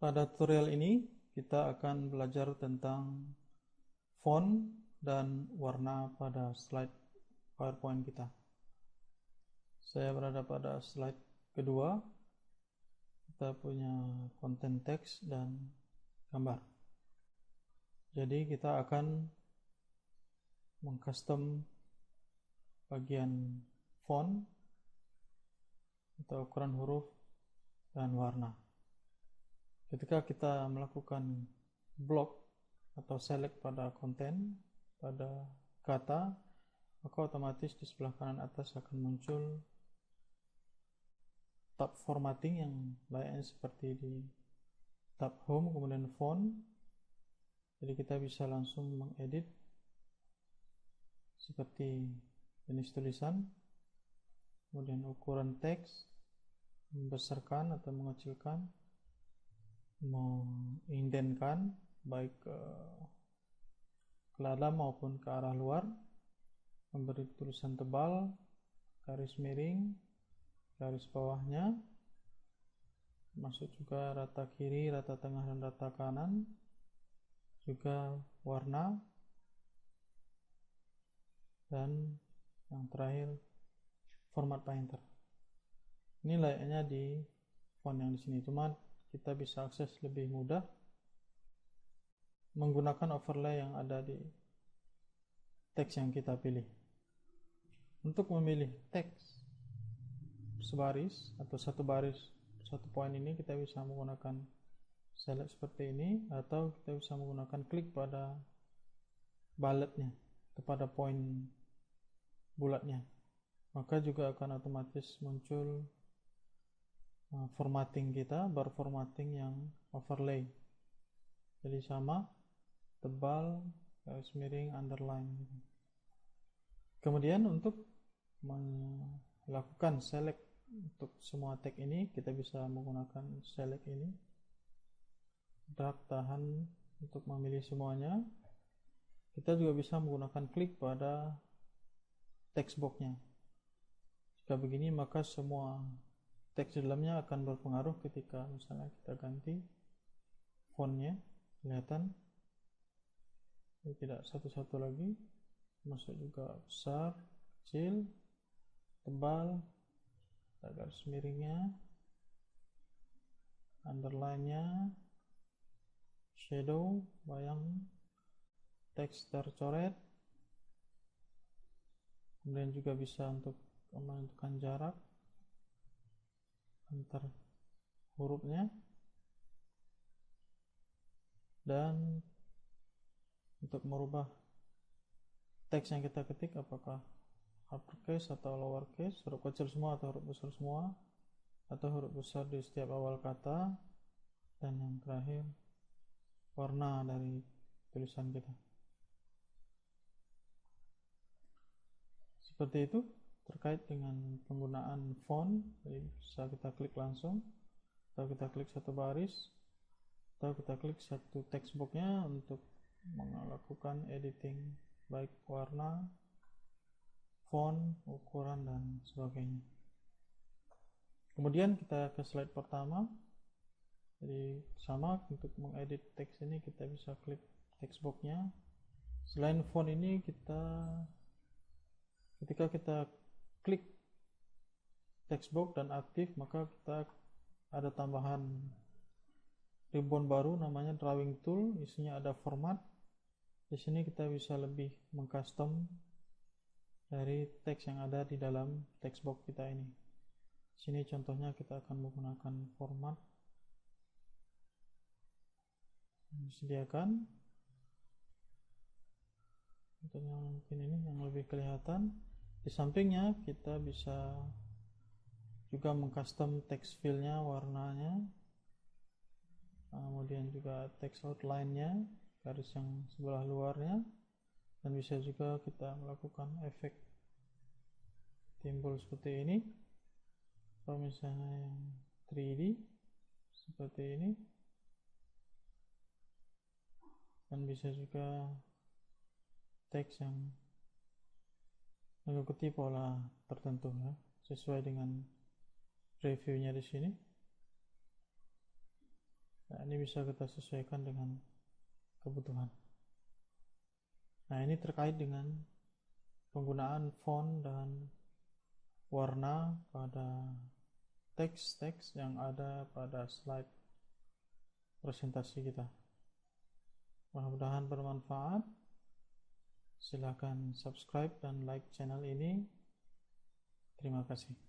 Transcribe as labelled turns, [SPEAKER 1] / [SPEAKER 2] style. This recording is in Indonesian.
[SPEAKER 1] Pada tutorial ini kita akan belajar tentang font dan warna pada slide PowerPoint kita. Saya berada pada slide kedua. Kita punya konten teks dan gambar. Jadi kita akan mengkustom bagian font atau ukuran huruf dan warna. Ketika kita melakukan blok atau select pada konten, pada kata, maka otomatis di sebelah kanan atas akan muncul tab formatting yang layaknya seperti di tab home, kemudian font. Jadi kita bisa langsung mengedit seperti jenis tulisan, kemudian ukuran teks, membesarkan atau mengecilkan, mengindentkan baik ke dalam maupun ke arah luar, memberi tulisan tebal, garis miring, garis bawahnya, masuk juga rata kiri, rata tengah, dan rata kanan, juga warna, dan yang terakhir format painter. Ini layaknya di font yang di sini, cuma kita bisa akses lebih mudah menggunakan overlay yang ada di teks yang kita pilih. Untuk memilih teks sebaris atau satu baris satu poin ini, kita bisa menggunakan select seperti ini, atau kita bisa menggunakan klik pada bulletnya, kepada poin bulatnya, maka juga akan otomatis muncul formatting kita, bar formatting yang overlay. Jadi sama, tebal, garis miring, underline. Kemudian untuk melakukan select untuk semua tag ini, kita bisa menggunakan select ini, drag tahan untuk memilih semuanya. Kita juga bisa menggunakan klik pada text boxnya. Jika begini, maka semua teks di dalamnya akan berpengaruh ketika misalnya kita ganti fontnya, kelihatan tidak satu-satu lagi, masuk juga besar, kecil, tebal, garis miringnya, underline-nya, shadow, bayang, teks tercoret. Kemudian juga bisa untuk menentukan jarak antar hurufnya, dan untuk merubah teks yang kita ketik apakah uppercase atau lowercase, huruf kecil semua atau huruf besar semua, atau huruf besar di setiap awal kata, dan yang terakhir warna dari tulisan kita. Seperti itu terkait dengan penggunaan font. Jadi bisa kita klik langsung, atau kita klik satu baris, atau kita klik satu text boxnya untuk melakukan editing baik warna, font, ukuran, dan sebagainya. Kemudian kita ke slide pertama. Jadi sama, untuk mengedit teks ini kita bisa klik text boxnya. Selain font ini, ketika kita klik text box dan aktif, maka kita ada tambahan ribbon baru namanya drawing tool, isinya ada format. Di sini kita bisa lebih mengkustom dari teks yang ada di dalam text box kita ini. Di sini contohnya kita akan menggunakan format yang disediakan. Contohnya mungkin ini yang lebih kelihatan. Di sampingnya kita bisa juga mengkustom text fill-nya, warnanya, kemudian juga text outline-nya, garis yang sebelah luarnya, dan bisa juga kita melakukan efek timbul seperti ini, atau misalnya yang 3D seperti ini, dan bisa juga teks yang mengikuti pola tertentu ya, sesuai dengan reviewnya di sini. Nah, ini bisa kita sesuaikan dengan kebutuhan. Nah, ini terkait dengan penggunaan font dan warna pada teks-teks yang ada pada slide presentasi kita. Mudah-mudahan bermanfaat. Silakan subscribe dan like channel ini. Terima kasih.